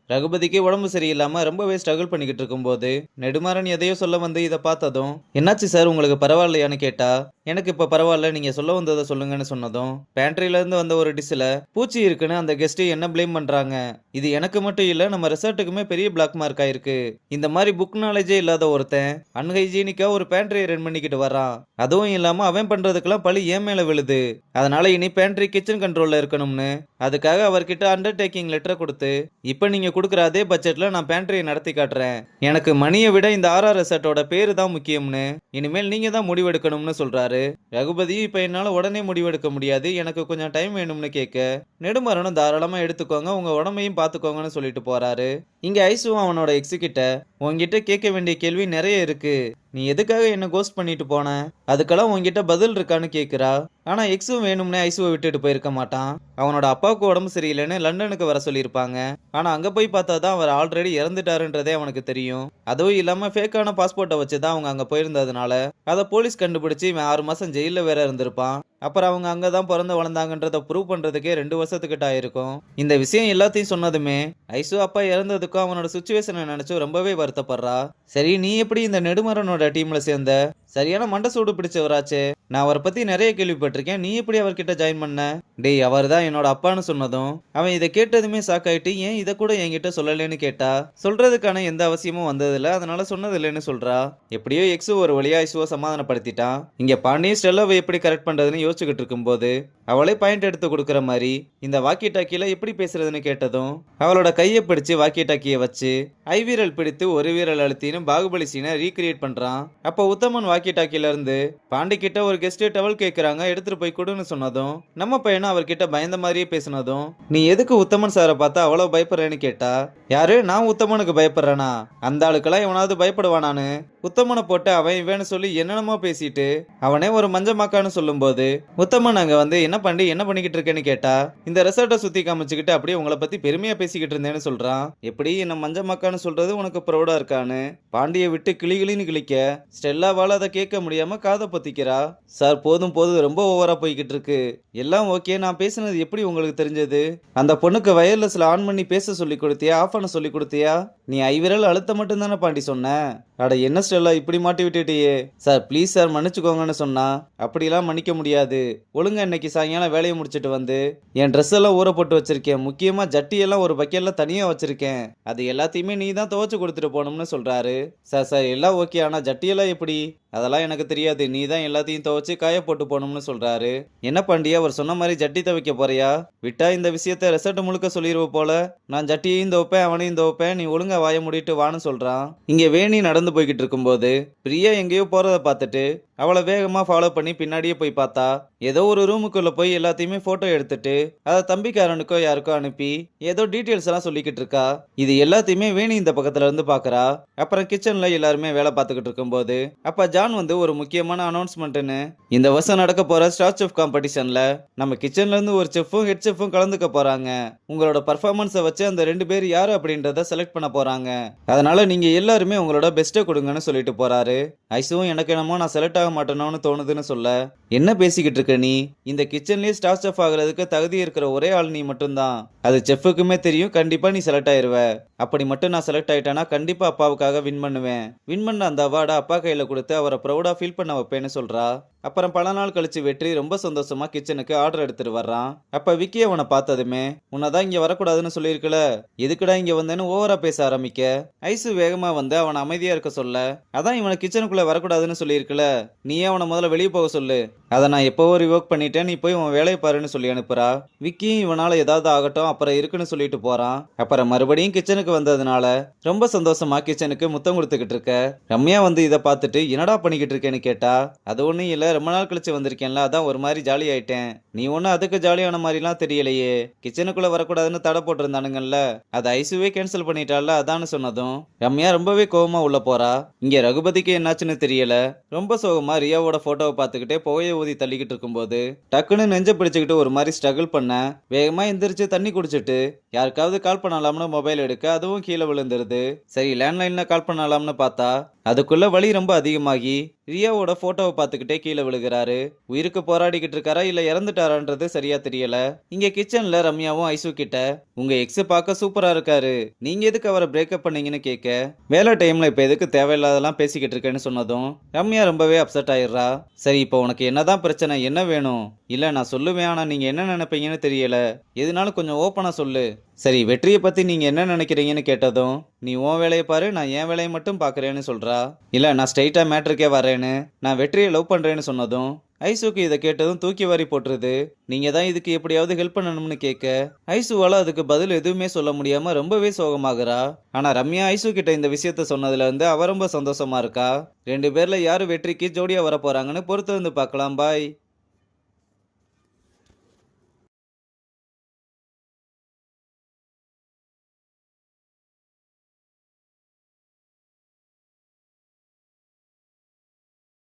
ரகுபதிக்கு உடம்பு சரியில்லாம ரொம்பவே ஸ்ட்ரகிள் பண்ணிக்கிட்டு இருக்கும்போது நெடுமாறன் எதையோ சொல்ல வந்து இதை பார்த்ததும், என்னாச்சு சார் உங்களுக்கு பரவாயில்லையான்னு கேட்டா, எனக்கு இப்ப பரவாயில்ல, நீங்க சொல்ல வந்ததை சொல்லுங்கன்னு சொன்னதும், பேண்ட்ரில இருந்து வந்த ஒரு டிஷ்ல பூச்சி இருக்குன்னு அந்த கெஸ்ட் என்ன ப்ளேம் பண்றாங்க. இது எனக்கு மட்டும் இல்ல, நம்ம ரிசர்ட்டுக்குமே பெரிய பிளாக் மார்க் ஆயிருக்கு. இந்த மாதிரி புக் நாலேஜே இல்லாத ஒருத்தன் அன்ஹைஜீனிக்கா ஒரு பேண்ட்ரியை ரன் பண்ணிக்கிட்டு வரான். அதுவும் இல்லாம அவன் பண்றதுக்கெல்லாம் பழி ஏன் மேல விழுது. அதனால இனி பேண்ட்ரி கிச்சன் கண்ட்ரோல்ல இருக்கணும்னு அதுக்காக அவர்கிட்ட அண்டர்டேக்கிங் லெட்டர் கொடுத்து, இப்ப நீங்க கொடுக்குற அதே பட்ஜெட்ல நான் பேண்ட்ரியை நடத்தி காட்டுறேன். எனக்கு மணியை விட இந்த ஆர்ஆர் ரிசர்ட்டோட பேரு தான் முக்கியம்னு இனிமேல் நீங்க தான் முடிவெடுக்கணும்னு சொல்றாரு. ரகுபதி இப்ப என்னால உடனே முடிவெடுக்க முடியாது, எனக்கு கொஞ்சம் டைம் வேணும்னு கேட்க, நெடுமரனும் தாராளமா எடுத்துக்கோங்க, உங்க உடம்பையும் பாத்துக்கோங்கன்னு சொல்லிட்டு போறாரு. இங்க ஐசுவும் அவனோட எக்ஸு கிட்ட, உன்கிட்ட கேட்க வேண்டிய கேள்வி நிறைய இருக்கு, நீ எதுக்காக என்ன கோஸ்ட் பண்ணிட்டு போன, அதுக்கெல்லாம் உன்கிட்ட பதில் இருக்கான்னு கேக்குறா. ஆனா எக்ஸும் வேணும்னே ஐசுவை விட்டுட்டு போயிருக்க மாட்டான். அவனோட அப்பாவுக்கு உடம்பு சரியில்லைன்னு லண்டனுக்கு வர சொல்லியிருப்பாங்க. ஆனா அங்க போய் பார்த்தா தான் அவர் ஆல்ரெடி இறந்துட்டாருன்றதே அவனுக்கு தெரியும். அதுவும் இல்லாம ஃபேக்கான பாஸ்போர்ட்டை வச்சு தான் அவங்க அங்க போயிருந்ததுனால அதை போலீஸ் கண்டுபிடிச்சு இவன் 6 மாசம் ஜெயில வேற இருந்திருப்பான். அப்புறம் அவங்க அங்கதான் பிறந்து வளர்ந்தாங்கன்றத ப்ரூவ் பண்றதுக்கே 2 வருஷத்துக்கிட்ட ஆயிருக்கும். இந்த விஷயம் எல்லாத்தையும் சொன்னதுமே ஐசு அப்பா இறந்ததுக்கும் அவனோட சுச்சுவேஷனை நினைச்சு ரொம்பவே வருத்தப்படுறா. சரி, நீ எப்படி இந்த நெடுமரனோட டீம்ல சேர்ந்த? சரியான மண்டை சூடு பிடிச்சவராச்சே, நான் அவரை பத்தி நிறைய கேள்விப்பட்டிருக்கேன், நீ எப்படி அவர்கிட்ட ஜாயின் பண்ண? டேய், அவர் தான் என்னோட அப்பான்னு சொன்னதும் அவன் இதை கேட்டதுமே ஷாக் ஆயிட்டு, ஏன் இதை கூட என்கிட்ட சொல்லலன்னு கேட்டா, சொல்றதுக்கான எந்த அவசியமும் வந்ததில்ல, அதனால சொன்னது இல்லைன்னு சொல்றா. எப்படியோ எக்ஸு ஒரு வழியா ஐசுவை சமாதானப்படுத்திட்டான். இங்க பாண்டியும் ஸ்டெல்லாவை எப்படி கரெக்ட் பண்றதுன்னு யோசிச்சுக்கிட்டு இருக்கும்போது அவளே பாயிண்ட் எடுத்து கொடுக்குற மாதிரி இந்த வாக்கி டாக்கியில எப்படி பேசுறதுன்னு கேட்டதும் அவளோட கையை பிடிச்சு வாக்கி டாக்கியை வச்சு ஐவீரல் பிடித்து ஒரு வீரல் அழுத்தின்னு பாகுபலி சீனை ரீக்ரியேட் பண்றான். அப்போ உத்தமன் வாக்கி டாக்கில இருந்து பாண்டி கிட்ட ஒரு கெஸ்ட் டவல் கேட்கறாங்க, எடுத்துட்டு போய் கொடுன்னு சொன்னதும் நம்ம பையனும் அவர்கிட்ட பயந்த மாதிரியே பேசினதும், நீ எதுக்கு உத்தமன் சாரை பார்த்தா அவ்வளவு பயப்படுறேன்னு கேட்டா, யாரு, நான் உத்தமனுக்கு பயப்படுறேனா? அந்த ஆளுக்கெல்லாம் எவனாவது பயப்படுவானான்னு உத்தமனை போட்டு அவன் இவன்னு சொல்லி என்னென்னமோ பேசிட்டு அவனே ஒரு மஞ்சமாக்கான்னு சொல்லும் போது உத்தமன் அங்க வந்து, என்ன பண்ணி என்ன பண்ணிக்கிட்டு இருக்கேன்னு கேட்டா, இந்த ரெசார்ட்டை சுத்தி காமிச்சுக்கிட்டு அப்படியே உங்களை பத்தி பெருமையா பேசிக்கிட்டு இருந்தேன்னு சொல்றான். எப்படி என்ன மஞ்சமாக்கான்னு சொல்றது உனக்கு ப்ரௌடா இருக்கான்னு பாண்டியை விட்டு கிளிகிளின்னு கிளிக்க ஸ்டெல்லாவால அதை கேட்க முடியாம காதை பொத்திக்கிறா. சார் போதும் போதும், ரொம்ப ஓவரா போய்கிட்டு இருக்கு. எல்லாம் ஓகே, நான் பேசுனது எப்படி உங்களுக்கு தெரிஞ்சது? அந்த பொண்ணுக்கு வயர்லெஸ்ல ஆன் பண்ணி பேச சொல்லி கொடுத்தியா, ஆஃப் பண்ண சொல்லி கொடுத்தியா? நீ ஐவிரல் அழுத்த மட்டும் தானே பாண்டி சொன்ன? அட என்ன ஸ்டெல்லா இப்படி மாட்டி விட்டுட்டியே. சார் ப்ளீஸ் சார் மன்னிச்சுக்கோங்கன்னு சொன்னா, அப்படிலாம் மன்னிக்க முடியாது. ஒழுங்கா இன்னைக்கு சாயங்காலம் வேலையை முடிச்சுட்டு வந்து என் ட்ரெஸ் எல்லாம் ஊற போட்டு வச்சிருக்கேன், முக்கியமா ஜட்டியெல்லாம் ஒரு பக்கெட்ல தனியா வச்சிருக்கேன், அது எல்லாத்தையுமே நீ தான் துவைச்சு கொடுத்துட்டு போகணும்னு சொல்றாரு. சார் சார் எல்லாம் ஓகே, ஆனா ஜட்டியெல்லாம் எப்படி? அதெல்லாம் எனக்கு தெரியாது, நீ தான் எல்லாத்தையும் துவைச்சு காய போட்டு போகணும்னு சொல்றாரு. என்ன பாண்டியா, அவர் சொன்ன மாதிரி ஜட்டி துவைக்க போறியா? விட்டா இந்த விஷயத்த ரெசர்ட் முழுக்க சொல்லிடுவ போல. நான் ஜட்டியையும் துவைப்பேன் அவனையும் துவைப்பேன், நீ ஒழுங்கா வாய மூடிட்டு வான்னு சொல்றான். இங்க வேணி நடந்து போய்கிட்டு இருக்கும்போது பிரியா எங்கேயோ போறதை பார்த்துட்டு அவளை வேகமா ஃபாலோ பண்ணி பின்னாடியே போய் பார்த்தா, ஏதோ ஒரு ரூமுக்குள்ள போய் எல்லாத்தையுமே போட்டோ எடுத்துட்டு அதை தம்பிக்காரனுக்கோ யாருக்கோ அனுப்பி ஏதோ டீட்டெயில்ஸ் எல்லாம் சொல்லிக்கிட்டு இருக்கா. இது எல்லாத்தையுமே வேணி இந்த பக்கத்துல இருந்து பாக்குறா. அப்புறம் கிச்சன்ல எல்லாருமே வேலை பார்த்துக்கிட்டு இருக்கும்போது அப்ப ஜான் வந்து ஒரு முக்கியமான அனௌன்ஸ்மெண்ட்னு, இந்த வருஷம் நடக்க போற ஸ்டார் செஃப் காம்படிஷன்ல நம்ம கிச்சன்ல இருந்து ஒரு செஃப்பும் ஹெட் செஃப்பும் கலந்துக்க போறாங்க. உங்களோட பர்ஃபார்மன்ஸை வச்சு அந்த 2 பேர் யாரு அப்படின்றத செலக்ட் பண்ண போறாங்க. அதனால நீங்க எல்லாருமே உங்களோட பெஸ்ட்டை கொடுங்கன்னு சொல்லிட்டு போறாரு. ஐசுவும் எனக்கு என்னமோ நான் செலக்ட் ஆக மாட்டேனோன்னு தோணுதுன்னு சொல்ல, என்ன பேசிக்கிட்டு இருக்க நீ? இந்த கிச்சன்லயே ஸ்டார் செஃப் ஆகிறதுக்கு தகுதி இருக்கிற ஒரே ஆள் நீ மட்டும்தான். அது செஃப்புக்குமே தெரியும், கண்டிப்பா நீ செலக்ட் ஆயிருவ. அப்படி மட்டும் நான் செலக்ட் ஆயிட்டேன்னா கண்டிப்பா அப்பாவுக்காக வின் பண்ணுவேன். வின் பண்ண அந்த அவார்டை அப்பா கையில கொடுத்து அவரை ப்ரௌடா ஃபீல் பண்ண வைப்பேன்னு சொல்றா. அப்புறம் பல நாள் கழிச்சு வெற்றி ரொம்ப சந்தோஷமா கிச்சனுக்கு ஆர்டர் எடுத்துட்டு வர்றான். அப்ப விக்கி அவனை பார்த்ததுமே, உன்னதான் இங்க வரக்கூடாதுன்னு சொல்லியிருக்கல, எதுக்குடா இங்க வந்தேன்னு ஓவரா பேச ஆரம்பிக்க, ஐசு வேகமா வந்து அவனை அமைதியா இருக்க சொல்ல, அதான் இவனை கிச்சனுக்குள்ள வரக்கூடாதுன்னு சொல்லியிருக்கல, நீயே அவனை முதல்ல வெளியே போக சொல்லு, அதை நான் எப்பவோ ரிவோக் பண்ணிட்டேன், நீ போய் உன் வேலையை பாருன்னு சொல்லி அனுப்புறா. விக்கியும் இவனால ஏதாவது ஆகட்டும் அப்புறம் இருக்குன்னு சொல்லிட்டு போறான். அப்புறம் மறுபடியும் கிச்சனுக்கு வந்ததுனால ரொம்ப சந்தோஷமா கிச்சனுக்கு முத்தம் கொடுத்துக்கிட்டு இருக்க ரம்யா வந்து இதை பார்த்துட்டு, என்னடா பண்ணிக்கிட்டு இருக்கேன்னு கேட்டா, அது ஒன்றும் இல்லை, ரொம்ப நாள் கழிச்சு வந்திருக்கேன்ல, அதான் ஒரு மாதிரி ஜாலி ஆயிட்டேன். நீ ஒன்றும் அதுக்கு ஜாலியான மாதிரிலாம் தெரியலையே, கிச்சனுக்குள்ள வரக்கூடாதுன்னு தடை போட்டிருந்தானுங்கல்ல, அதை ஐசுவே கேன்சல் பண்ணிட்டால அதான்னு சொன்னதும் ரம்யா ரொம்பவே கோவமா உள்ள போறா. இங்க ரகுபதிக்கு என்னாச்சுன்னு தெரியல, ரொம்ப சோகமா ரியாவோட போட்டோவை பார்த்துக்கிட்டே புகையை ஊதி தள்ளிக்கிட்டு இருக்கும்போது டக்குன்னு நெஞ்ச பிடிச்சுக்கிட்டு ஒரு மாதிரி ஸ்ட்ரகிள் பண்ண வேகமா எந்திரிச்சு தண்ணி குடிச்சிட்டு யாருக்காவது கால் பண்ணலாம்னு மொபைல் எடுக்க அதுவும் கீழே விழுந்துருது. சரி லேண்ட்லைன்ல கால் பண்ணலாம்னு பார்த்தா அதுக்குள்ள வலி ரொம்ப அதிகமாகி ரியாவோட போட்டோவை பார்த்துக்கிட்டே கீழே விழுகிறாரு. உயிருக்கு போராடிக்கிட்டு இருக்காரா இல்ல இறந்துட்டாரான்றது சரியா தெரியல. இங்க கிச்சன்ல ரம்யாவும் ஐசு கிட்ட உங்க எக்ஸ் பார்க்க சூப்பரா இருக்காரு, நீங்க எதுக்கு அவரை பிரேக்கப் பண்ணீங்கன்னு கேட்க, வேலை டைம்ல இப்ப எதுக்கு தேவையில்லாதெல்லாம் பேசிக்கிட்டு இருக்கேன்னு சொன்னதும் ரம்யா ரொம்பவே அப்செட் ஆயிடுறா. சரி இப்போ உனக்கு என்னதான் பிரச்சனை, என்ன வேணும்? இல்ல நான் சொல்லுவேன், ஆனா நீங்க என்ன நினைப்பீங்கன்னு தெரியல, எதுனாலும் கொஞ்சம் ஓப்பனா சொல்லு. சரி வெற்றியை பத்தி நீங்க என்ன நினைக்கிறீங்கன்னு கேட்டதும் நீ உன் வேலையை பாரு, நான் என் வேலையை மட்டும் பாக்குறேன்னு சொல்றா. இல்ல நான் ஸ்ட்ரைட்டா மேட்ருக்கே வரேன்னு, நான் வெற்றியை லவ் பண்றேன்னு சொன்னதும் ஐசுக்கு இதை கேட்டதும் தூக்கி வாரி போட்டுருது. நீங்க தான் இதுக்கு எப்படியாவது ஹெல்ப் பண்ணணும்னு கேட்க ஐசுவால அதுக்கு பதில் எதுவுமே சொல்ல முடியாம ரொம்பவே சோகமாகறா. ஆனா ரம்யா ஐசு கிட்ட இந்த விஷயத்த சொன்னதுல இருந்து அவ ரொம்ப சந்தோஷமா இருக்கா. ரெண்டு பேர்ல யாரு வெற்றிக்கு ஜோடியா வர போறாங்கன்னு பொறுத்து வந்து பார்க்கலாம். பாய்.